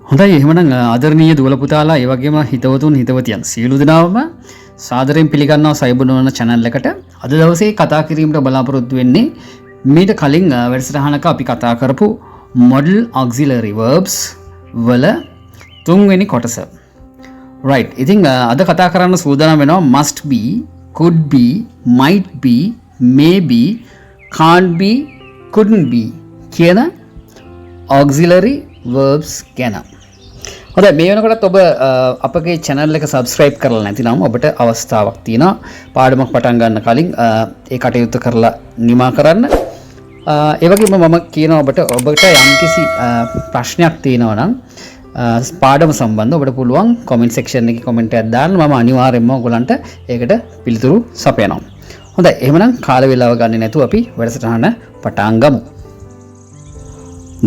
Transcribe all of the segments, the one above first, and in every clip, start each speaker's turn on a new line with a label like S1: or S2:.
S1: හොඳයි එහෙමනම් ආදරණීය දුවල පුතාලා ඒ වගේම හිතවතුන් හිතවතියන් සියලු දෙනාම සාදරයෙන් පිළිගන්නවා සයිබර් නුවණ channel එකට. අද දවසේ කතා කිරීමට බලාපොරොත්තු වෙන්නේ මීට කලින් වැඩසටහනක අපි කතා කරපු modal auxiliary verbs වල තුන්වෙනි කොටස. right. ඉතින් අද කතා කරන්න සූදානම් වෙනවා must be, could be, might be, may be, can't be, couldn't be කියන auxiliary verbs ගැන. හොඳයි මේ වෙනකොටත් ඔබ අපගේ channel එක subscribe කරලා නැතිනම් ඔබට අවස්ථාවක් තියෙනවා පාඩමක් පටන් ගන්න කලින් ඒ කටයුත්ත කරලා නිමා කරන්න. ඒ වගේම මම කියනවා ඔබට යම්කිසි ප්‍රශ්නයක් තියෙනවා නම් පාඩම සම්බන්ධව ඔබට පුළුවන් comment section එකේ comment එකක් දාන්න. මම අනිවාර්යයෙන්ම ඔයගලන්ට ඒකට පිළිතුරු සපයනවා. හොඳයි එහෙනම් කාල වේලාව ගන්නේ නැතුව අපි වැඩසටහන පටන් ගමු.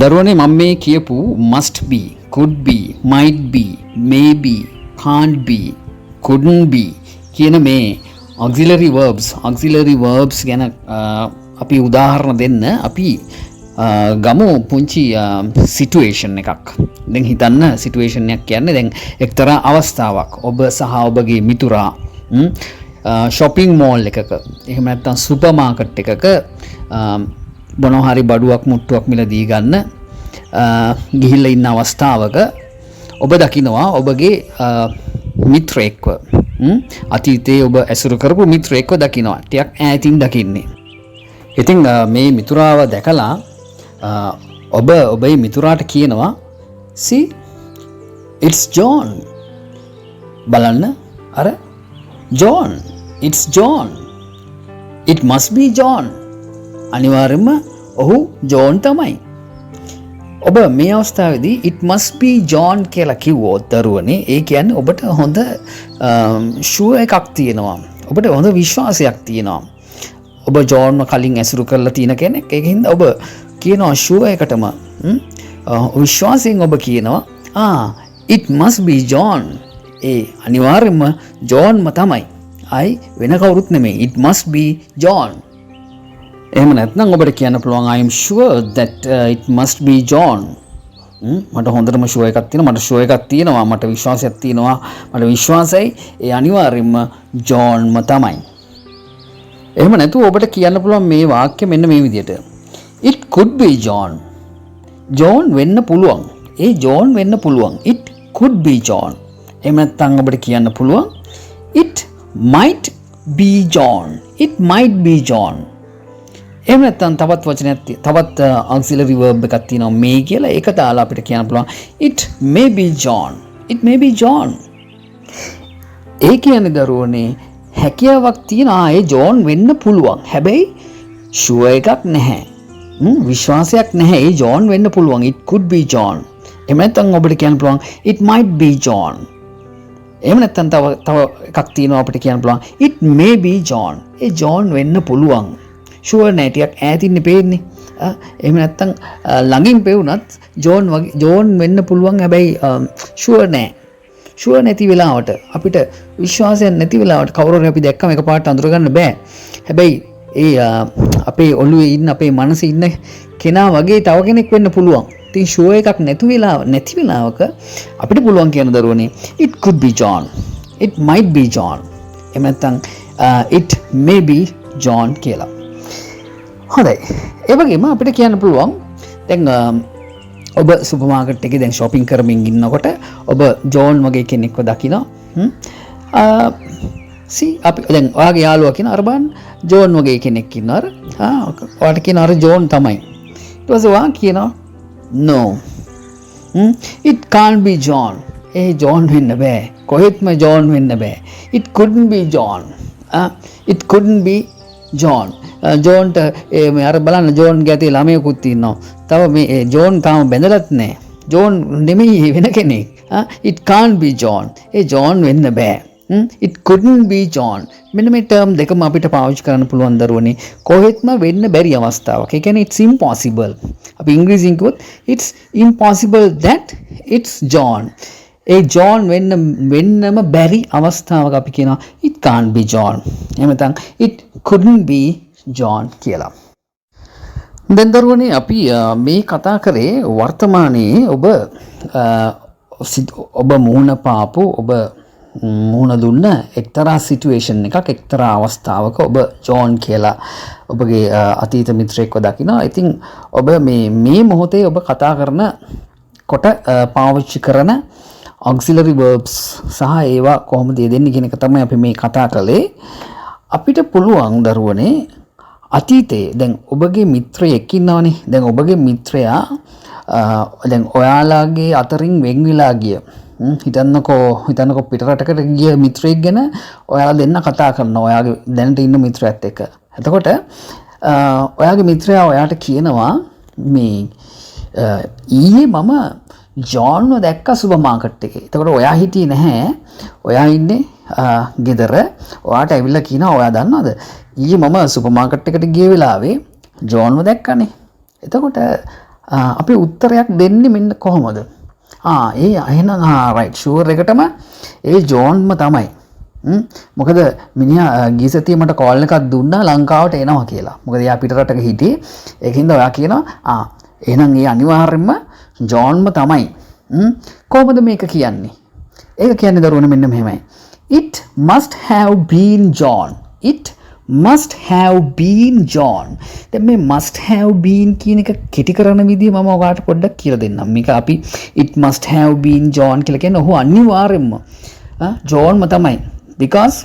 S1: දරුවනේ මම මේ කියපු must be, could be, might be, may be, can't be, couldn't be කියන මේ auxiliary verbs ගැන අපි උදාහරණ දෙන්න අපි ගමු පුංචි situation එකක්. දැන් හිතන්න situation එකක් කියන්නේ දැන් එක්තරා අවස්ථාවක් ඔබ සහ ඔබගේ මිතුරා shopping mall එකක එහෙම නැත්නම් supermarket එකක මොනවා හරි බඩුවක් මුට්ටුවක් මිලදී ගන්න ගිහිල්ලා ඉන්න අවස්ථාවක ඔබ දකිනවා ඔබගේ මිත්‍රයෙක්ව අතීතයේ ඔබ ඇසුරු කරපු මිත්‍රයෙක්ව දකිනවා ටිකක් ඈතින් දකින්නේ. ඉතින් මේ මිතුරාව දැකලා ඔබ ඔබේ මිතුරාට කියනවා see it's John බලන්න අර John it's John it must be John අනිවාර්යයෙන්ම ඔහු ජෝන් තමයි. ඔබ මේ අවස්ථාවේදී it must be John කියලා කිව්වොත් දරුවනේ ඒ කියන්නේ ඔබට හොඳ ෂුවර් එකක් තියෙනවා. ඔබට හොඳ විශ්වාසයක් තියෙනවා. ඔබ ජෝන්ව කලින් ඇසුරු කරලා තියෙන කෙනෙක්. ඒකින්ද ඔබ කියනවා ෂුවර් එකටම විශ්වාසයෙන් ඔබ කියනවා it must be John. ඒ අනිවාර්යයෙන්ම ජෝන්ම තමයි. අයි වෙන කවුරුත් නෙමෙයි. it must be John. එහෙම නැත්නම් ඔබට කියන්න පුළුවන් I am sure that it must be John. මට හොඳටම ෂුවර් එකක් තියෙනවා. මට ෂුවර් එකක් තියෙනවා. මට විශ්වාසයක් තියෙනවා. මට විශ්වාසයි ඒ අනිවාර්යයෙන්ම ජෝන්ම තමයි. එහෙම නැතුව ඔබට කියන්න පුළුවන් මේ වාක්‍ය මෙන්න මේ විදිහට. It could be John. John වෙන්න පුළුවන්. ඒ John වෙන්න පුළුවන්. It could be John. එහෙම නැත්නම් ඔබට කියන්න පුළුවන් It might be John. It might be John. එහෙම නැත්නම් තවත් වචනයක් තවත් auxiliary verb එකක් තියෙනවා may කියලා. ඒක දාලා අපිට කියන්න පුළුවන් it may be John. it may be John. ඒ කියන්නේ දරුවනේ හැකියාවක් තියෙනවා ඒ John වෙන්න පුළුවන්. හැබැයි sure එකක් නැහැ. විශ්වාසයක් නැහැ ඒ John වෙන්න පුළුවන්. it could be John. එහෙම නැත්නම් ඔබට කියන්න පුළුවන් it might be John. එහෙම නැත්නම් තව එකක් තියෙනවා අපිට කියන්න පුළුවන් it may be John. A John වෙන්න පුළුවන්. ෂුවර් නෑ ටිකක් ඈතින් පේන්නේ. එහෙම නැත්නම් ළඟින් පෙවුනත් ජෝන් වෙන්න පුළුවන්. හැබැයි ෂුවර් නෑ. ෂුවර් නැති වෙලාවට අපිට විශ්වාසයක් නැති වෙලාවට කවුරු හරි අපි දැක්කම එකපාරට අඳුර ගන්න බෑ. හැබැයි ඒ අපේ ඔළුවේ ඉන්න අපේ මනසේ ඉන්න කෙනා වගේ තව කෙනෙක් වෙන්න පුළුවන්. ඉතින් ෂුවර් එකක් නැති වෙලාවක අපිට පුළුවන් කියන දරුවනේ it could be John. it might be John. එහෙම නැත්නම් it may be John කියලා. හොඳයි. ඒ වගේම අපිට කියන්න පුළුවන් දැන් ඔබ සුපර් මාකට් එකේ දැන් shopping කරමින් ඉන්නකොට ඔබ ජෝන් වගේ කෙනෙක්ව දකිනවා. see අපි දැන් ඔයාගේ යාළුවා කියන අර බලන්න ජෝන් වගේ කෙනෙක් ඉන්නවා. ඔයාට කියන අර ජෝන් තමයි. ඊට පස්සේ ඔයා කියනවා no. it can't be John. A John වෙන්න බෑ. කොහෙත්ම ජෝන් වෙන්න බෑ. it couldn't be John. it couldn't be John. ජෝන්ට මේ අර බලන්න ජෝන්ගේ ඇතේ ළමයෙකුත් ඉන්නවා. තව මේ ජෝන් තාම බැඳලත් නැහැ. ජෝන් නෙමෙයි වෙන කෙනෙක්. it can't be John. A John වෙන්න බෑ. it couldn't be John. මෙන්න මේ ටර්ම් දෙකම අපිට පාවිච්චි කරන්න පුළුවන් දරුවනේ. කොහෙත්ම වෙන්න බැරි අවස්ථාවක්. ඒ කියන්නේ it's impossible. අපි ඉංග්‍රීසියෙන් කිව්වොත් it's impossible that it's John. A John වෙන්නම බැරි අවස්ථාවක අපි කියනවා it can't be John. එහෙම නැත්නම් it couldn't be John කියලා. දැන් දරුවනේ අපි මේ කතා කරේ වර්තමානයේ ඔබ ඔබ මුහුණ පාපු ඔබ මුහුණ දුන්න එක්තරා සිටුේෂන් එකක් එක්තරා අවස්ථාවක ඔබ ජෝන් කියලා ඔබගේ අතීත මිත්‍රයෙක්ව දකිනවා. ඉතින් ඔබ මේ මොහොතේ ඔබ කතා කරන කොට පාවිච්චි කරන auxiliary verbs සහ ඒවා කොහොමද දෙන්නේ කියන එක තමයි අපි මේ කතා කළේ. අපිට පුළුවන් දරුවනේ අතීතයේ දැන් ඔබගේ මිත්‍රයෙක් ඉන්නවනේ. දැන් ඔබගේ මිත්‍රයා දැන් ඔයාලගේ අතරින් වෙන් වෙලා ගිය හිතන්නකෝ පිටරටකට ගිය මිත්‍රයෙක් ගැන ඔයාලා දෙන්න කතා කරනවා ඔයාගේ දැනට ඉන්න මිත්‍රයාත් එක්ක. එතකොට ඔයාගේ මිත්‍රයා ඔයාට කියනවා මේ ඊයේ මම ජෝන්ව දැක්ක සුපර් මාකට් එකේ. එතකොට ඔයා හිටියේ නැහැ. ඔයා ඉන්නේ ගෙදර. ඔයාට ඇවිල්ලා කියනවා ඔයා දන්නවද ඊයේ මම සුපර් මාකට් එකට ගිය වෙලාවේ ජෝන්ව දැක්කනේ. එතකොට අපි උත්තරයක් දෙන්නේ මෙන්න කොහොමද? ඒ එහෙනම් රයිට් ෂුවර් එකටම ඒ ජෝන්ම තමයි. මොකද මිනිහා ගිය සතියේ මට කෝල් එකක් දුන්නා ලංකාවට එනවා කියලා. මොකද එයා පිටරටක හිටියේ. ඒකින්ද ඔයා කියනවා එහෙනම් ඒ අනිවාර්යෙන්ම ජෝන්ම තමයි. කොහොමද මේක කියන්නේ? ඒක කියන්නේ දරුවනේ මෙන්න මෙහෙමයි. It must have been John. It must have been John. දැන් මේ must have been කියන එක කෙටි කරන විදිය මම ඔයාලට පොඩ්ඩක් කියලා දෙන්නම්. මේක අපි it must have been John කියලා කියන්නේ ඔහු අනිවාර්යෙන්ම ජෝන්ම තමයි. Because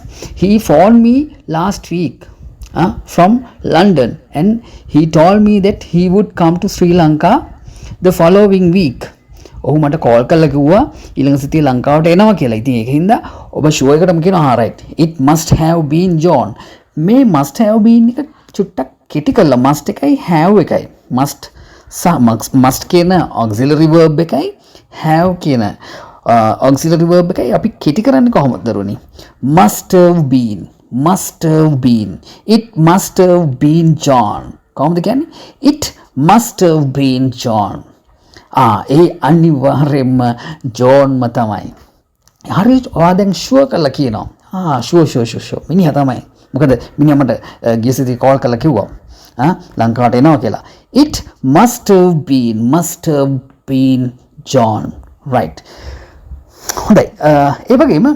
S1: he phoned me last week from London and he told me that he would come to Sri Lanka the following week. ඔහු මට කෝල් කරලා කිව්වා ඊළඟ සතියේ ලංකාවට එනවා කියලා. ඉතින් ඒකින්ද ඔබ ෂුවර් එකටම කියනවා right it must have been John. මේ must have been එක චුට්ටක් කෙටි කරලා must එකයි have එකයි must කියන auxiliary verb එකයි have කියන auxiliary verb එකයි අපි කෙටි කරන්නේ කොහොමද දරුවනි? must have been it must have been John. කොහොමද කියන්නේ? it must have been John. ඒ අනිවාර්යෙන්ම ජෝන්ම තමයි. හරි ඔයා දැන් ෂුවර් කරලා කියනවා. ෂුවර් මිනිහා තමයි. මොකද මිනිහා මට ගිය සතියේ කෝල් කරලා කිව්වා ලංකාවට එනවා කියලා. It must have been John. right. හොඳයි. ඒ වගේම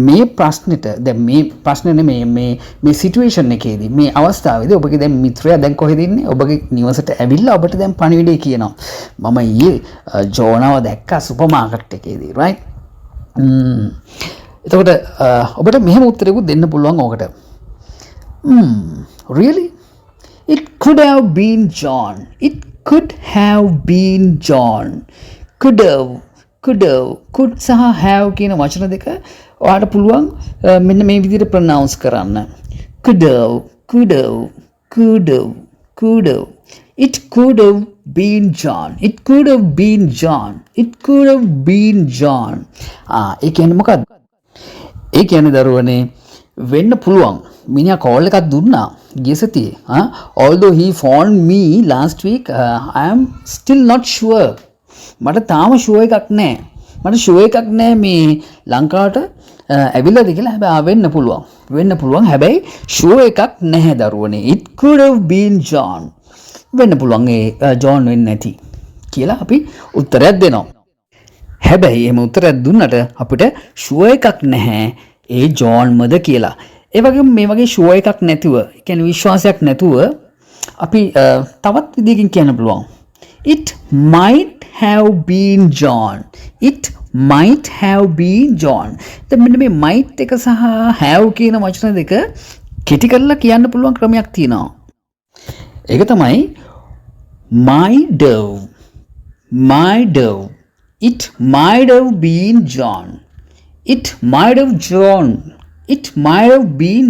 S1: මේ ප්‍රශ්නෙට දැන් මේ ප්‍රශ්නේ මේ සිටුේෂන් එකේදී මේ අවස්ථාවේදී ඔබගේ දැන් මිත්‍රයා දැන් කොහෙද ඉන්නේ? ඔබගේ නිවසට ඇවිල්ලා ඔබට දැන් පණිවිඩය කියනවා. මම ඊයේ ජෝනව දැක්කා සුපර් මාකට් එකේදී. right. එතකොට ඔබට මෙහෙම උත්තරයක්ත් දෙන්න පුළුවන් ඕකට. Really? It could have been John. It could have been John. Could සහ have කියන වචන දෙක ඔයාලට පුළුවන් මෙන්න මේ විදිහට ප්‍රොනවුන්ස් කරන්න. Could have. It could have been John. It could have been John. ඒ කියන්නේ මොකක්ද? ඒ කියන්නේ දරුවනේ වෙන්න පුළුවන්. මිනිහා කෝල් එකක් දුන්නා ගිය සතියේ. Although he phoned me last week, I am still not sure. මට තාම ෂුවර් එකක් නැහැ. මේ ලංකාවට ඇවිල්ලාද කියලා. හැබැයි වෙන්න පුළුවන්. හැබැයි ෂුවර් එකක් නැහැ දරුවනේ. It could have been John. වෙන්න පුළුවන් ඒ ජෝන් වෙන්නේ නැති කියලා අපි උත්තරයක් දෙනවා. හැබැයි එහෙම උත්තරයක් දුන්නට අපිට ෂුවර් එකක් නැහැ ඒ ජෝන්මද කියලා. ඒ වගේම මේ වගේ ෂුවර් එකක් නැතුව, ඒ කියන්නේ විශ්වාසයක් නැතුව අපි තවත් විදිහකින් කියන්න පුළුවන්. It might have been John. දැන් මෙන්න මේ might එක සහ have කියන වචන දෙක කෙටි කරලා කියන්න පුළුවන් ක්‍රමයක් තියෙනවා. ඒක තමයි might have. It might have been John. It might have been John. It might have been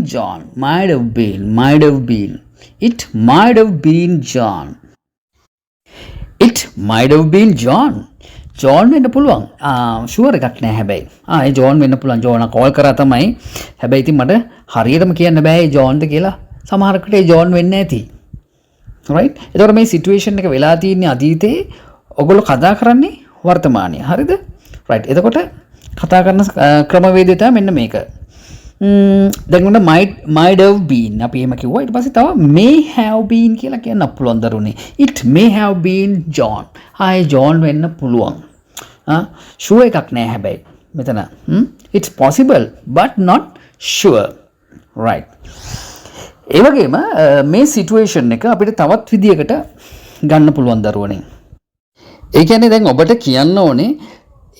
S1: John. John වෙන්න පුළුවන්. ෂුවර් එකක් නෑ හැබැයි. ඒ ජෝන් වෙන්න පුළුවන්. ජෝන කෝල් කරා තමයි. හැබැයි ඉතින් මට හරියටම කියන්න බෑ ඒ ජෝන්ද කියලා. සමහරකට ඒ ජෝන් වෙන්නේ නැති. right. එතකොට මේ සිටුේෂන් එක වෙලා තියෙන්නේ අතීතේ. ඔයගොල්ලෝ කතා කරන්නේ වර්තමානයේ. හරිද? right. එතකොට කතා කරන ක්‍රමවේදය තමයි මෙන්න මේක. දැන් උන might have been අපි එහෙම කිව්වා. ඊට පස්සේ තව may have been කියලා කියන්න පුළුවන් දරුනේ. It may have been John. John වෙන්න පුළුවන්. ෂුවර් එකක් නෑ හැබැයි මෙතන it's possible but not sure right ඒ වගේම මේ සිටුේෂන් එක අපිට තවත් විදියකට ගන්න පුළුවන් දරුවනේ ඒ කියන්නේ දැන් ඔබට කියන්න ඕනේ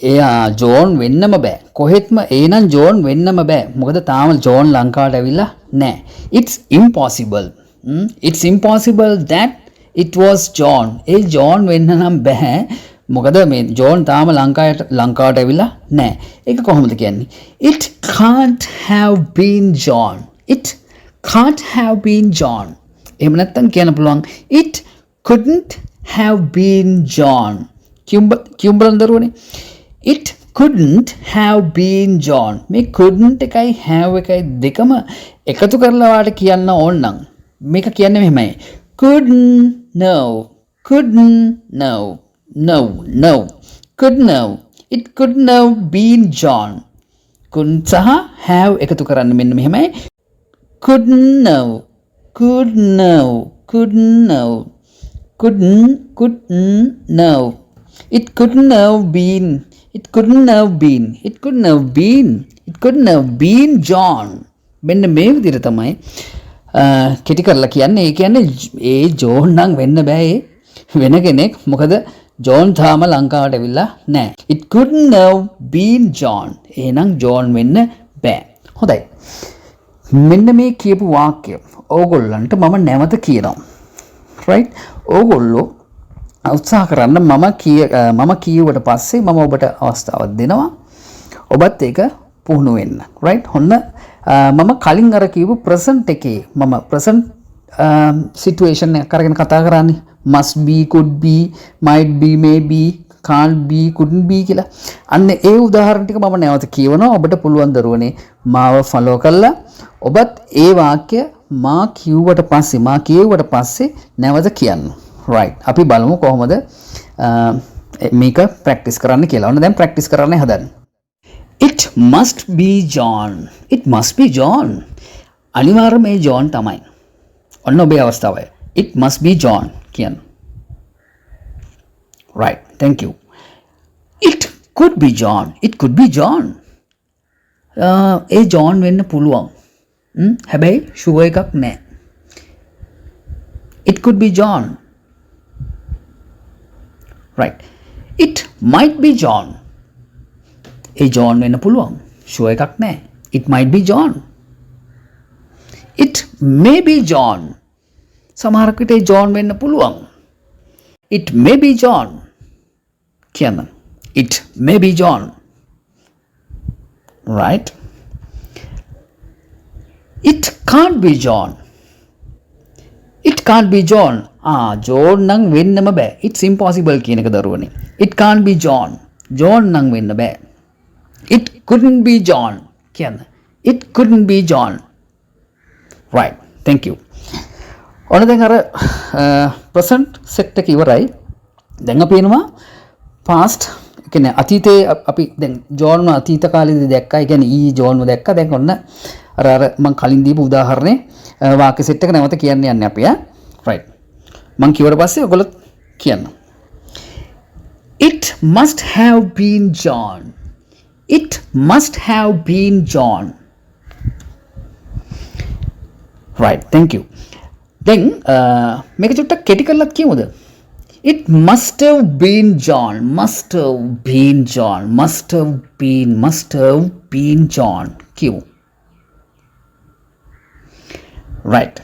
S1: එයා ජෝන් වෙන්නම බෑ කොහෙත්ම ඒනම් ජෝන් වෙන්නම බෑ මොකද තාම ජෝන් ලංකාවට ඇවිල්ලා නෑ it's impossible that it was John A John වෙන්න නම් බෑ මොකද මේ ජෝන් තාම ලංකාවට ඇවිල්ලා නෑ ඒක කොහොමද කියන්නේ it can't have been John it can't have been John එහෙම නැත්නම් කියන්න පුළුවන් it couldn't have been John කියුම් දරුවනේ it couldn't have been John මේ couldn't එකයි have එකයි දෙකම එකතු කරලා වාට කියන්න ඕන නම් මේක කියන්නේ මෙහෙමයි couldn't know couldn't know it couldn't have been John couldn't සහ have එකතු කරන්න මෙන්න මෙහෙමයි couldn't know it couldn't have been John මෙන්න මේ විදිහට තමයි කෙටි කරලා කියන්නේ ඒ කියන්නේ ඒ ජෝන් නම් වෙන්න බෑ වෙන කෙනෙක් මොකද ජෝන් තාම ලංකාවට ඇවිල්ලා නැහැ it couldn't have been John එහෙනම් ජෝන් වෙන්න බෑ හොඳයි මෙන්න මේ කියපු වාක්‍ය ඕගොල්ලන්ට මම නැවත කියනවා right ඕගොල්ලෝ උත්සාහ කරන්න මම කියුවට පස්සේ මම ඔබට අවස්ථාවක් දෙනවා ඔබත් ඒක පුහුණු වෙන්න right හොන්න මම කලින් අර කියපු present එකේ මම present situation එක අරගෙන කතා කරන්නේ must be could be might be maybe can't be couldn't be කියලා අන්න ඒ උදාහරණ ටික මම නැවත කියවනවා ඔබට පුළුවන් දරුවනේ මාව follow කරලා ඔබත් ඒ වාක්‍ය මා කියුවට පස්සේ නැවත කියන්න right අපි බලමු කොහොමද මේක ප්‍රැක්ටිස් කරන්න කියලා. ඔන්න දැන් ප්‍රැක්ටිස් කරන්න හදන්න. It must be John. අනිවාර්යයෙන්ම මේ ජෝන් තමයි. ඔන්න ඔබේ අවස්ථාවයි. It must be John කියන්න. right thank you. It could be John. A John වෙන්න පුළුවන්. හැබැයි ෂුවර් එකක් නැහැ. It could be John. right it might be John A John වෙන්න පුළුවන් ෂුවර් එකක් නැහැ it might be John it may be John සමහරක් විට ඒ ජෝන් වෙන්න පුළුවන් it may be John කියන්න it may be John right it can't be John John නම් වෙන්නම බෑ it's impossible කියන එක දරුවනේ it can't be John John නම් වෙන්න බෑ it couldn't be John කියන්න it couldn't be John right thank you ඔන්න දැන් අර present set එක ඉවරයි දැන් අපි එනවා past කියන්නේ අතීතයේ අපි දැන් ජෝන්ව අතීත කාලේදී දැක්කා ඒ කියන්නේ ඊ ජෝන්ව දැක්කා දැන් ඔන්න අර මම කලින් දීපු උදාහරණේ වාක්‍ය සෙට් එක නැවත කියන්න යන්නේ අපි right මං කිව්වට පස්සේ ඔයගොල්ලෝ කියන්න it must have been John right thank you දැන් මේක චුට්ටක් කෙටි කරලා කියමුද it must have been John කියමු right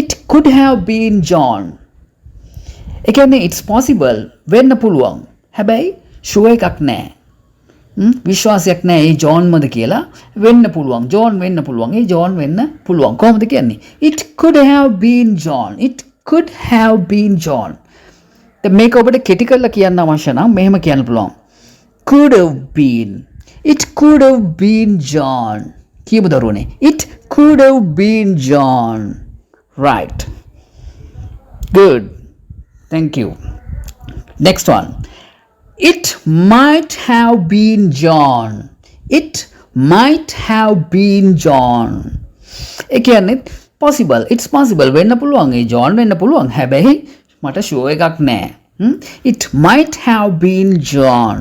S1: it could have been John ඒ කියන්නේ it's possible වෙන්න පුළුවන් හැබැයි ෂුවර් එකක් නැහැ විශ්වාසයක් නැහැ ඒ ජෝන්මද කියලා වෙන්න පුළුවන් ජෝන් වෙන්න පුළුවන් ඒ ජෝන් වෙන්න පුළුවන් කොහොමද කියන්නේ it could have been John දැන් මේක ඔබට කෙටි කරලා කියන්න අවශ්‍ය නම් මෙහෙම කියන්න පුළුවන් it could have been John කියමු දරුවනේ it could have been John right good thank you next one it might have been John ඒ කියන්නේ possible it's possible වෙන්න පුළුවන් ඒ ජෝන් වෙන්න පුළුවන් හැබැයි මට ෂුවර් එකක් නැහැ. It might have been John.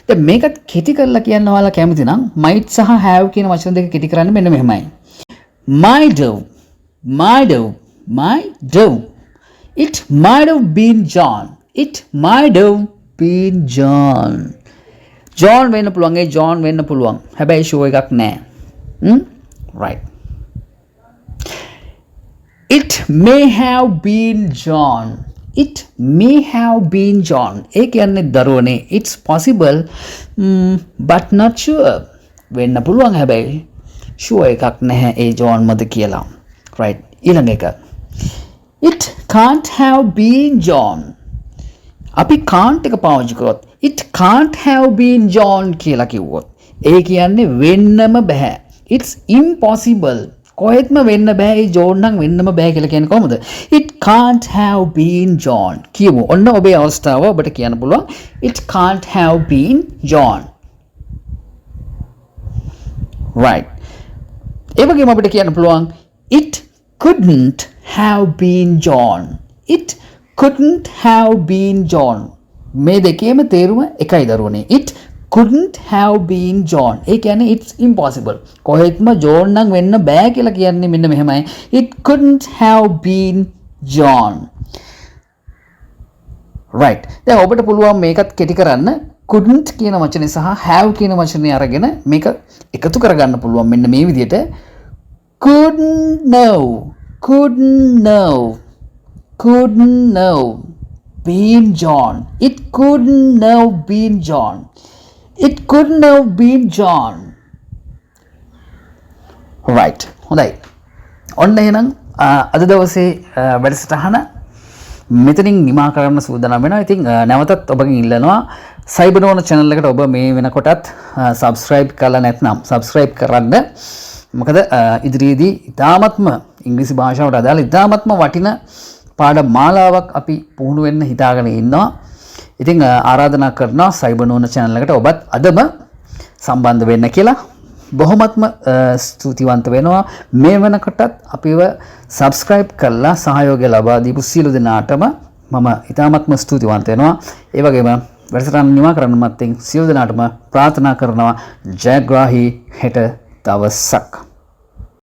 S1: දැන් මේකත් කෙටි කරලා කියන්න ඔයාලා කැමති නම් might සහ have කියන වචන දෙක කෙටි කරන්න මෙන්න මෙහෙමයි. Might have. It might have been John. It might have been John. John වෙන්න පුළුවන්. ඒ John වෙන්න පුළුවන්. හැබැයි ෂුවර් එකක් නැහැ. Right. It may have been John. It may have been John. ඒ කියන්නේ දරුවනේ it's possible but not sure. වෙන්න පුළුවන් හැබැයි sure එකක් නැහැ ඒ John මද කියලා. Right. ඊළඟ එක. It can't have been John. අපි can't එක පාවිච්චි කරොත් it can't have been John කියලා කිව්වොත් ඒ කියන්නේ වෙන්නම බෑ. It's impossible. කොහෙත්ම වෙන්න බෑ ඒ ජෝන් නම් වෙන්නම බෑ කියලා කියන්නේ කොහොමද? It can't have been John. කියමු. ඔන්න ඔබේ අවස්ථාව ඔබට කියන්න පුළුවන්. It can't have been John. Right. ඒ වගේම අපිට කියන්න පුළුවන් it couldn't have been John. It couldn't have been John. මේ දෙකේම තේරුම එකයි දරුවනේ. It couldn't have been John. ඒ කියන්නේ it's impossible. කොහෙත්ම John නම් වෙන්න බෑ කියලා කියන්නේ මෙන්න මෙහෙමයි. It couldn't have been John. Right. දැන් ඔබට පුළුවන් මේකත් කෙටි කරන්න couldn't කියන වචනේ සහ have කියන වචනේ අරගෙන මේක එකතු කරගන්න පුළුවන් මෙන්න මේ විදිහට couldn't know been John. It couldn't have been John. It couldn't have been John. Right. හොඳයි. ඔන්න එහෙනම් අද දවසේ වැඩසටහන මෙතනින් නිමා කරන්න සූදානම් වෙනවා. ඉතින් නැවතත් ඔබගෙන් ඉල්ලනවා සයිබර්නෝන channel එකට ඔබ මේ වෙනකොටත් subscribe කරලා නැත්නම් subscribe කරන්න. මොකද ඉදිරියේදී ඉතාමත්ම ඉංග්‍රීසි භාෂාවට අදාළ ඉතාමත්ම වටින පාඩම් මාලාවක් අපි පුහුණු වෙන්න හිතාගෙන ඉන්නවා. ඉතින් ආරාධනා කරනවා සයිබර්නෝන channel එකට ඔබත් අදම සම්බන්ධ වෙන්න කියලා. බොහොමත්ම ස්තුතිවන්ත වෙනවා මේ වෙනකොටත් අපිව subscribe කරලා සහයෝගය ලබා දීපු සියලු දෙනාටම මම ඉතාමත්ම ස්තුතිවන්ත වෙනවා. ඒ වගේම වැඩසටහන නිමා කරන්න මත්තෙන් සියලු දෙනාටම ප්‍රාර්ථනා කරනවා ජයග්‍රාහී හෙට දවසක්.